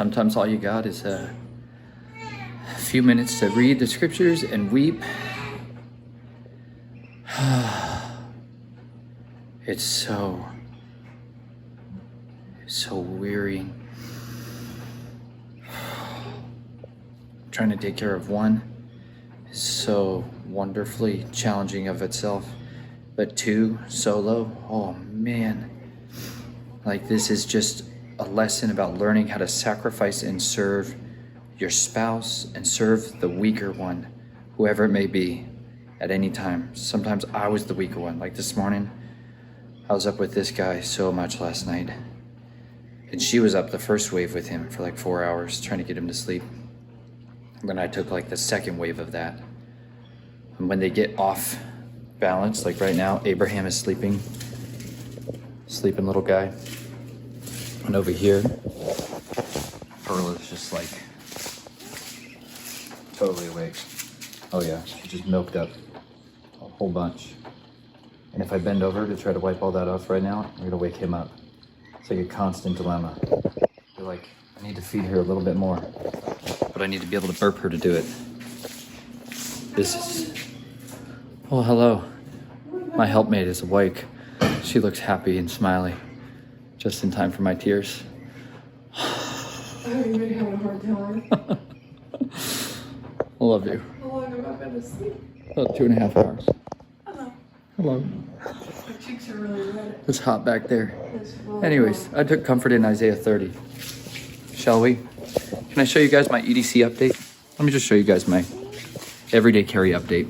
Sometimes all you got is a few minutes to read the scriptures and weep. It's so wearying. Trying to take care of one is so wonderfully challenging of itself, but two, solo, oh man. Like, this is just a lesson about learning how to sacrifice and serve your spouse and serve the weaker one, whoever it may be, at any time. Sometimes I was the weaker one. Like this morning, I was up with this guy so much last night, and she was up the first wave with him for like 4 hours trying to get him to sleep. And then I took like the second wave of that. And when they get off balance, like right now, Abraham is sleeping little guy. And over here, Pearl is just like totally awake. Oh yeah, she just milked up a whole bunch. And if I bend over to try to wipe all that off right now, I'm gonna wake him up. It's like a constant dilemma. You're like, I need to feed her a little bit more, but I need to be able to burp her to do it. This is, oh, hello. My helpmate is awake. She looks happy and smiley, just in time for my tears. I've been having a hard time. I love you. How long have I been asleep? About 2.5 hours. Hello. Hello. My cheeks are really red. It's hot back there. It's well Anyways, I took comfort in Isaiah 30. Shall we? Can I show you guys my EDC update? Let me just show you guys my everyday carry update.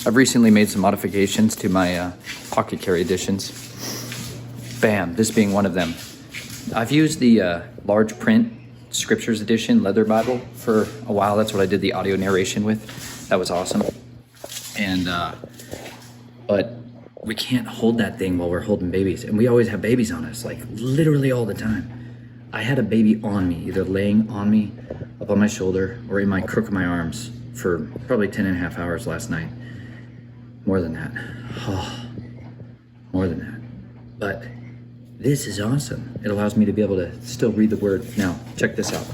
I've recently made some modifications to my pocket carry editions. Bam, this being one of them. I've used the large print Scriptures edition leather Bible for a while. That's what I did the audio narration with. That was awesome. And but we can't hold that thing while we're holding babies, and we always have babies on us, like literally all the time. I had a baby on me, either laying on me, up on my shoulder, or in my crook of my arms for probably 10.5 hours last night. More than that. Oh, more than that. But this is awesome. It allows me to be able to still read the word. Now, check this out.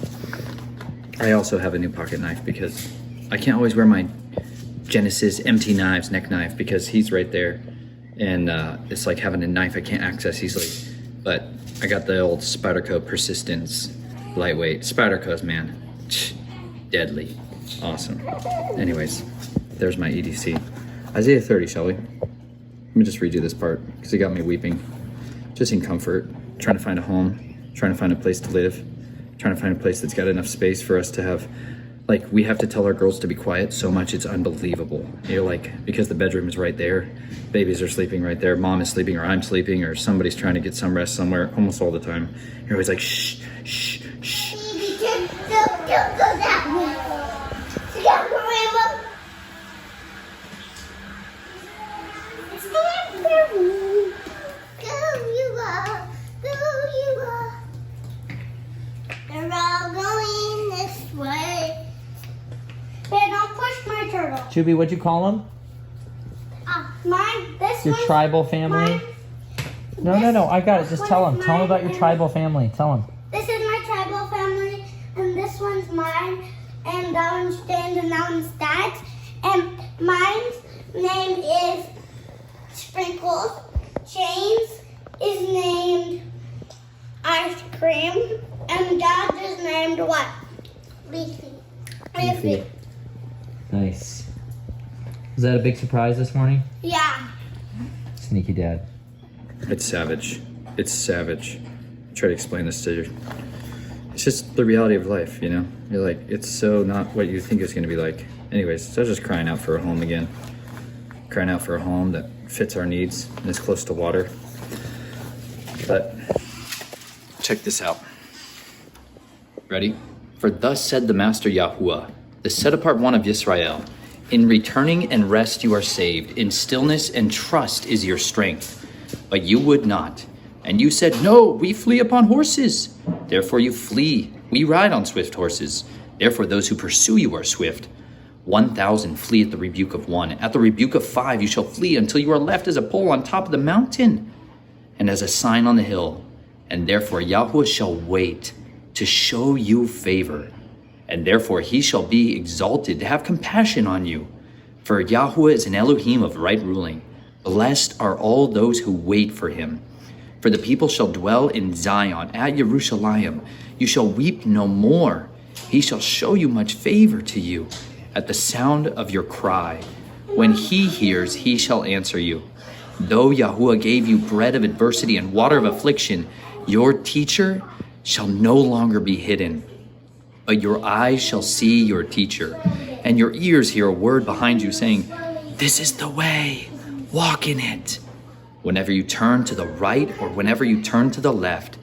I also have a new pocket knife because I can't always wear my Genesis empty knives, neck knife, because he's right there. And it's like having a knife I can't access easily. But I got the old Spyderco Persistence lightweight. Spyderco's, man, deadly. Awesome. Anyways, there's my EDC. Isaiah 30, shall we? Let me just redo this part because it got me weeping. Just in comfort, trying to find a home, trying to find a place to live, trying to find a place that's got enough space for us to have, like, we have to tell our girls to be quiet so much it's unbelievable. You're like, because the bedroom is right there, babies are sleeping right there, mom is sleeping, or I'm sleeping, or somebody's trying to get some rest somewhere, almost all the time. You're always like, shh, shh, shh. Don't go that way. Don't go, Rainbow. It's my room. Go you are. They're all going this way. Hey, don't push my turtle. Juby, what'd you call them? Mine, this Your one's tribal family? mine. No, I got it. Just tell them. This Tell them one's about your mine, tribal family. Tell them. This is my tribal family, and this one's mine, and that one's James, and that one's Dad's. And mine's name is Sprinkles. James is named Ice Cream, and Dad's is named what? Leafy. Leafy. Nice. Was that a big surprise this morning? Yeah. Sneaky dad. It's savage. It's savage. Try to explain this to you. It's just the reality of life, you know? You're like, it's so not what you think it's gonna be like. Anyways, so I was just crying out for a home again. Crying out for a home that fits our needs and is close to water. But check this out. Ready? For thus said the Master Yahuwah, the set apart one of Yisrael, in returning and rest you are saved, in stillness and trust is your strength. But you would not. And you said, no, we flee upon horses. Therefore you flee. We ride on swift horses. Therefore those who pursue you are swift. 1,000 flee at the rebuke of one. At the rebuke of 5 you shall flee until you are left as a pole on top of the mountain and as a sign on the hill. And therefore Yahuwah shall wait to show you favor. And therefore he shall be exalted to have compassion on you. For Yahweh is an Elohim of right ruling. Blessed are all those who wait for him. For the people shall dwell in Zion, at Jerusalem. You shall weep no more. He shall show you much favor to you at the sound of your cry. When he hears, he shall answer you. Though Yahuwah gave you bread of adversity and water of affliction, your teacher shall no longer be hidden. But your eyes shall see your teacher, and your ears hear a word behind you saying, this is the way, walk in it. Whenever you turn to the right or whenever you turn to the left,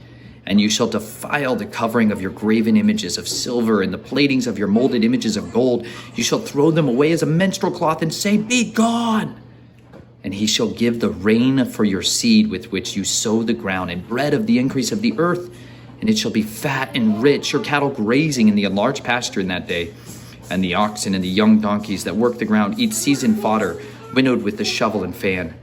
and you shall defile the covering of your graven images of silver and the platings of your molded images of gold, you shall throw them away as a menstrual cloth and say, be gone. And he shall give the rain for your seed with which you sow the ground, and bread of the increase of the earth, and it shall be fat and rich, your cattle grazing in the enlarged pasture in that day. And the oxen and the young donkeys that work the ground eat seasoned fodder, winnowed with the shovel and fan.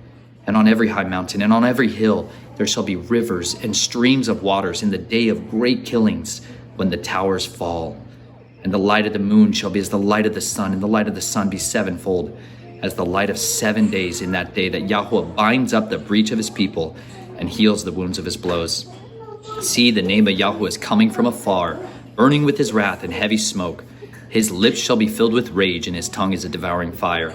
And on every high mountain and on every hill there shall be rivers and streams of waters in the day of great killings, when the towers fall. And the light of the moon shall be as the light of the sun, and the light of the sun be sevenfold, as the light of 7 days in that day that Yahweh binds up the breach of his people and heals the wounds of his blows. See, the name of Yahweh is coming from afar, burning with his wrath and heavy smoke. His lips shall be filled with rage, and his tongue is a devouring fire.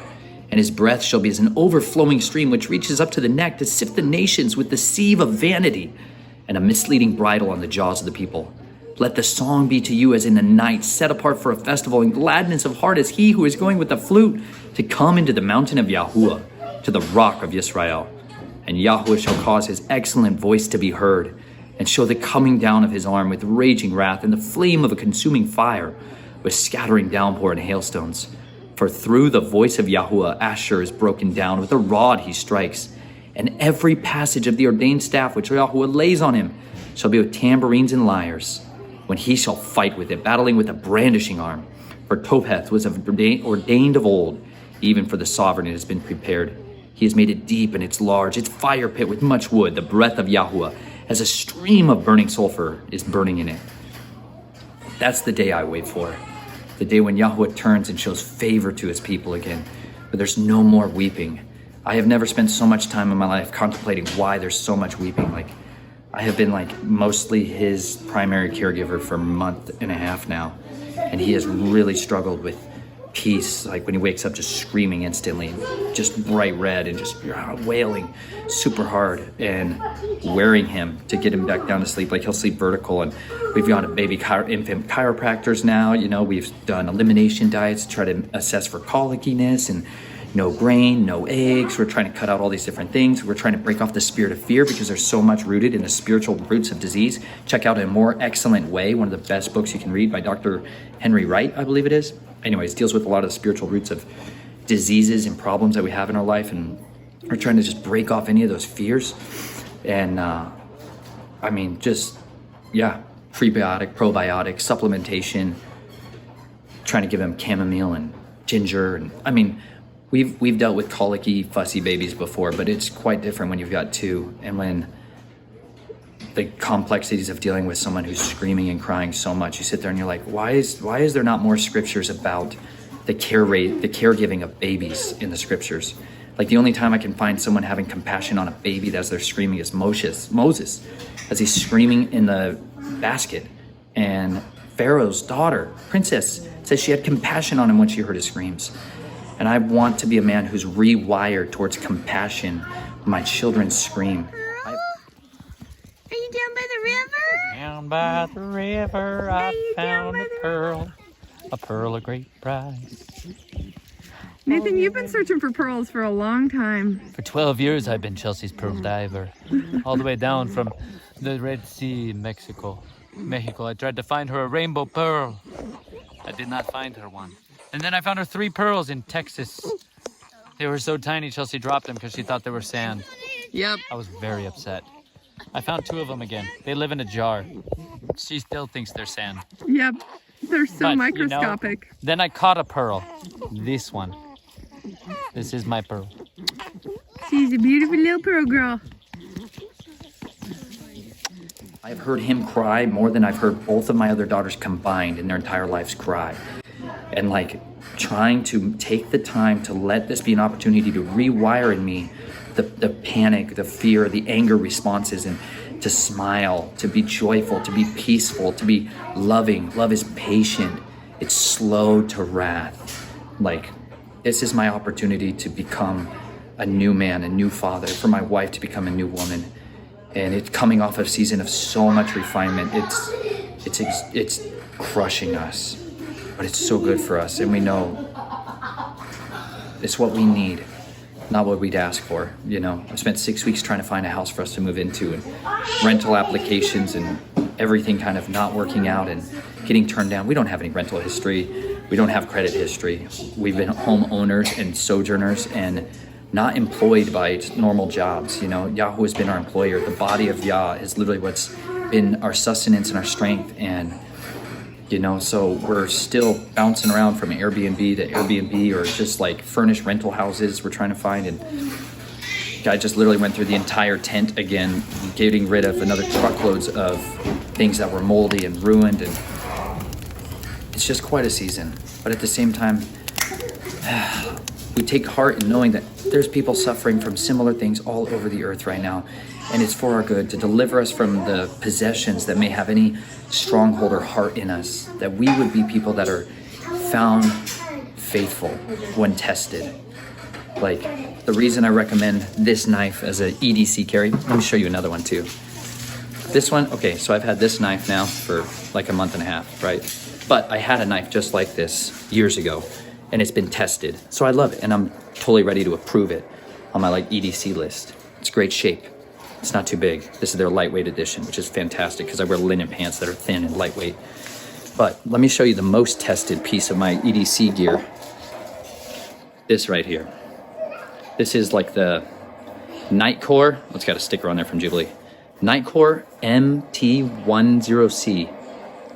And his breath shall be as an overflowing stream which reaches up to the neck to sift the nations with the sieve of vanity, and a misleading bridle on the jaws of the people. Let the song be to you as in the night, set apart for a festival, and gladness of heart as he who is going with the flute to come into the mountain of Yahuwah, to the rock of Israel. And Yahweh shall cause his excellent voice to be heard, and show the coming down of his arm with raging wrath, and the flame of a consuming fire, with scattering downpour and hailstones. For through the voice of Yahuwah, Asher is broken down, with a rod he strikes. And every passage of the ordained staff which Yahuwah lays on him shall be with tambourines and lyres, when he shall fight with it, battling with a brandishing arm. For Topheth was ordained of old, even for the sovereign it has been prepared. He has made it deep and it's large, its fire pit with much wood, the breath of Yahuwah, as a stream of burning sulfur is burning in it. That's the day I wait for. The day when Yahweh turns and shows favor to his people again, but there's no more weeping. I have never spent so much time in my life contemplating why there's so much weeping. I have been mostly his primary caregiver for a month and a half now, and he has really struggled with peace. When he wakes up, just screaming instantly, just bright red and just wailing super hard, and wearing him to get him back down to sleep. He'll sleep vertical, and we've gone to baby infant chiropractors now. We've done elimination diets to try to assess for colickiness, and no grain, no eggs. We're trying to cut out all these different things. We're trying to break off the spirit of fear, because there's so much rooted in the spiritual roots of disease. Check out A More Excellent Way, one of the best books you can read by Dr. Henry Wright, I believe it is. Anyways, deals with a lot of the spiritual roots of diseases and problems that we have in our life, and we're trying to just break off any of those fears. And prebiotic, probiotic, supplementation, trying to give him chamomile and ginger. And we've dealt with colicky, fussy babies before, but it's quite different when you've got two, and when the complexities of dealing with someone who's screaming and crying so much. You sit there and you're like, why is there not more scriptures about the caregiving of babies in the scriptures? The only time I can find someone having compassion on a baby as they're screaming is Moses, as he's screaming in the basket. And Pharaoh's daughter, princess, says she had compassion on him when she heard his screams. And I want to be a man who's rewired towards compassion when my children scream. Are you down by the river? Down by the river, I found a pearl of great price. Nathan, you've been searching for pearls for a long time. For 12 years, I've been Chelsea's pearl diver, all the way down from the Red Sea, Mexico. I tried to find her a rainbow pearl. I did not find her one. And then I found her 3 pearls in Texas. They were so tiny, Chelsea dropped them because she thought they were sand. Yep. I was very upset. I found 2 of them again. They live in a jar. She still thinks they're sand. Yep. They're so But, microscopic. Then I caught a pearl. This one. This is my pearl. She's a beautiful little pearl girl. I've heard him cry more than I've heard both of my other daughters combined in their entire lives cry. And like trying to take the time to let this be an opportunity to rewire in me the panic, the fear, the anger responses, and to smile, to be joyful, to be peaceful, to be loving. Love is patient. It's slow to wrath. Like, this is my opportunity to become a new man, a new father, for my wife to become a new woman. And it's coming off a season of so much refinement. It's crushing us, but it's so good for us. And we know it's what we need, not what we'd ask for. You know, I spent 6 weeks trying to find a house for us to move into, and rental applications and everything kind of not working out and getting turned down. We don't have any rental history. We don't have credit history. We've been homeowners and sojourners and not employed by normal jobs. You know, Yahweh has been our employer. The body of Yah is literally what's been our sustenance and our strength. And, you know, so we're still bouncing around from Airbnb to Airbnb, or just like furnished rental houses we're trying to find. And I just literally went through the entire tent again, getting rid of another truckloads of things that were moldy and ruined. And it's just quite a season. But at the same time, we take heart in knowing that there's people suffering from similar things all over the earth right now. And it's for our good, to deliver us from the possessions that may have any stronghold or heart in us, that we would be people that are found faithful when tested. Like, the reason I recommend this knife as an EDC carry, let me show you another one too. This one, okay, so I've had this knife now for like a month and a half, right? But I had a knife just like this years ago, and it's been tested. So I love it, and I'm totally ready to approve it on my like EDC list. It's great shape. It's not too big. This is their lightweight edition, which is fantastic because I wear linen pants that are thin and lightweight. But let me show you the most tested piece of my EDC gear. This right here. This is like the Nightcore. Oh, it's got a sticker on there from Jubilee. Nightcore MT10C.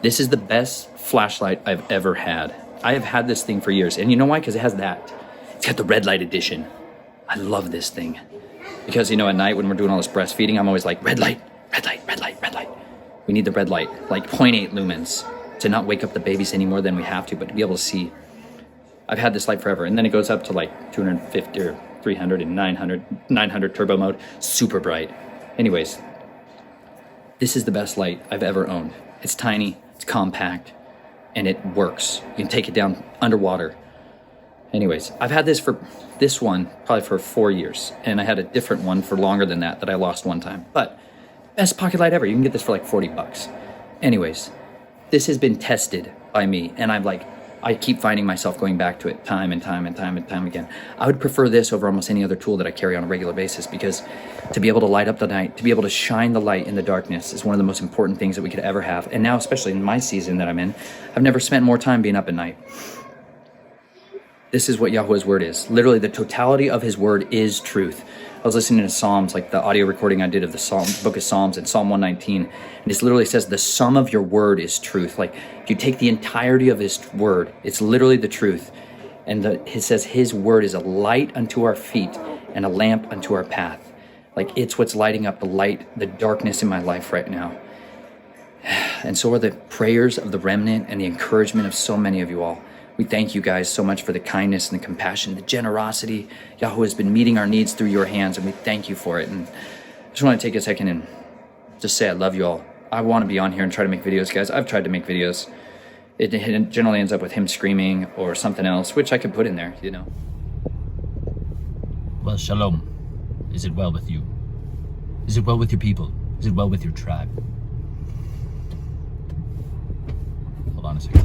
This is the best flashlight I've ever had. I have had this thing for years. And you know why? Because it has that. It's got the red light edition. I love this thing. Because, you know, at night when we're doing all this breastfeeding, I'm always like, red light, red light, red light, red light. We need the red light, like 0.8 lumens, to not wake up the babies any more than we have to, but to be able to see. I've had this light forever. And then it goes up to like 250 or 300 and 900 turbo mode, super bright. Anyways, this is the best light I've ever owned. It's tiny, it's compact, and it works. You can take it down underwater. Anyways, I've had this one probably for 4 years, and I had a different one for longer than that I lost one time. But best pocket light ever. You can get this for like 40 bucks. Anyways, this has been tested by me, and I keep finding myself going back to it time and time and time and time again. I would prefer this over almost any other tool that I carry on a regular basis, because to be able to light up the night, to be able to shine the light in the darkness is one of the most important things that we could ever have. And now, especially in my season that I'm in, I've never spent more time being up at night. This is what Yahweh's word is. Literally, the totality of his word is truth. I was listening to Psalms, like the audio recording I did of the book of Psalms, in Psalm 119, and it literally says the sum of your word is truth. Like, if you take the entirety of his word, it's literally the truth. And it says his word is a light unto our feet and a lamp unto our path. Like, it's what's lighting up the darkness in my life right now. And so are the prayers of the remnant and the encouragement of so many of you all. We thank you guys so much for the kindness and the compassion, the generosity. Yahweh has been meeting our needs through your hands, and we thank you for it. And I just want to take a second and just say I love you all. I want to be on here and try to make videos, guys. I've tried to make videos. It generally ends up with him screaming or something else, which I could put in there, you know. Well, shalom. Is it well with you? Is it well with your people? Is it well with your tribe? Hold on a second.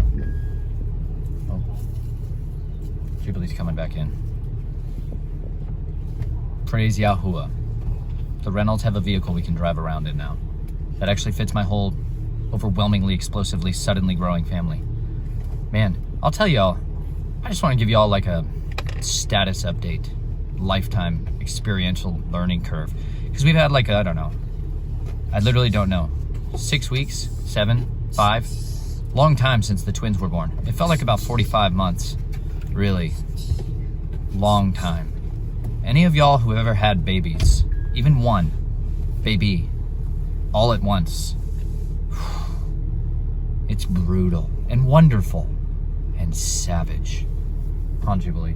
Jubilee's coming back in. Praise Yahuwah. The Reynolds have a vehicle we can drive around in now. That actually fits my whole overwhelmingly, explosively, suddenly growing family. Man, I'll tell y'all, I just want to give y'all like a status update, lifetime experiential learning curve. Because we've had like, I don't know. I literally don't know. 6 weeks? 7? 5? Long time since the twins were born. It felt like about 45 months. Really long time. Any of y'all who have ever had babies, even one baby, all at once, It's brutal and wonderful and savage. Huh, Jubilee?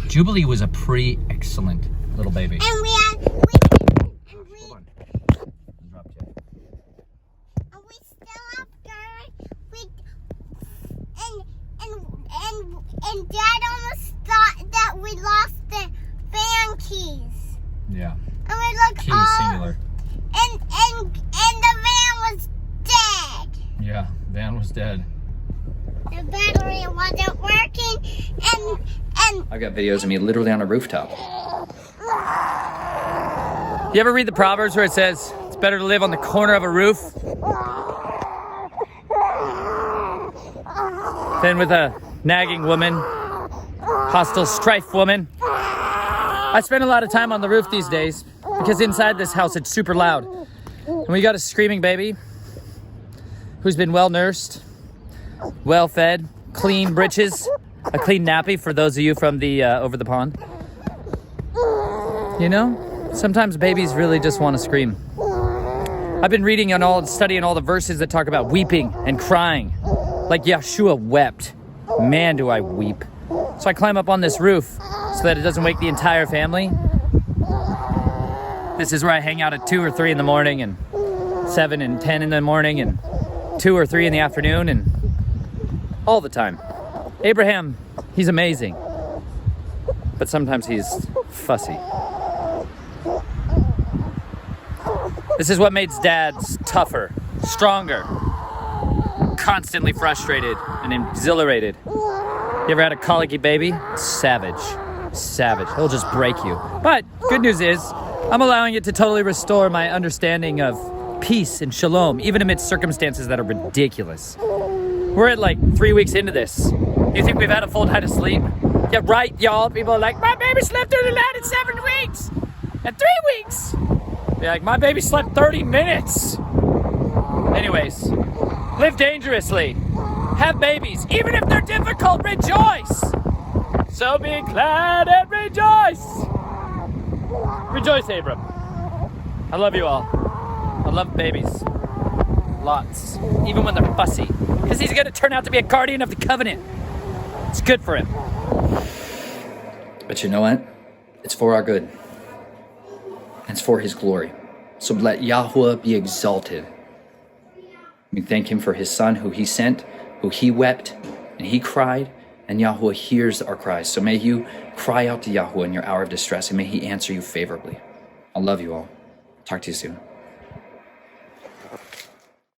Jubilee was a pretty excellent little baby. And we Hold on. Drop Jay. and we still after we and Dad almost thought that we lost the van keys. Yeah. And we looked Keys all singular. and the van was dead. Yeah, van was dead. The battery wasn't working and I got videos of me literally on a rooftop. You ever read the Proverbs where it says it's better to live on the corner of a roof than with a nagging woman, hostile strife woman? I spend a lot of time on the roof these days because inside this house it's super loud. And we got a screaming baby who's been well nursed, well fed, clean britches, a clean nappy for those of you from the over the pond. You know, sometimes babies really just want to scream. I've been reading and studying all the verses that talk about weeping and crying, like Yeshua wept. Man, do I weep. So I climb up on this roof so that it doesn't wake the entire family. This is where I hang out at 2 or 3 in the morning and 7 and 10 in the morning and 2 or 3 in the afternoon and all the time. Abraham, he's amazing, but sometimes he's fussy. This is what makes dads tougher, stronger, constantly frustrated and exhilarated. You ever had a colicky baby? Savage. He'll just break you. But good news is, I'm allowing it to totally restore my understanding of peace and shalom, even amidst circumstances that are ridiculous. We're at like 3 weeks into this. You think we've had a full night of sleep? Yeah, right, y'all. People are like, my baby slept through the night in 7 weeks. And 3 weeks. They're like, my baby slept 30 minutes. Anyways, live dangerously. Have babies. Even if they're difficult, rejoice. So be glad and rejoice. Rejoice, Abram. I love you all. I love babies. Lots. Even when they're fussy. Because he's going to turn out to be a guardian of the covenant. It's good for him. But you know what? It's for our good. And it's for his glory. So let Yahweh be exalted. We thank him for his son who he sent, who he wept, and he cried, and Yahweh hears our cries. So may you cry out to Yahweh in your hour of distress, and may he answer you favorably. I love you all. Talk to you soon.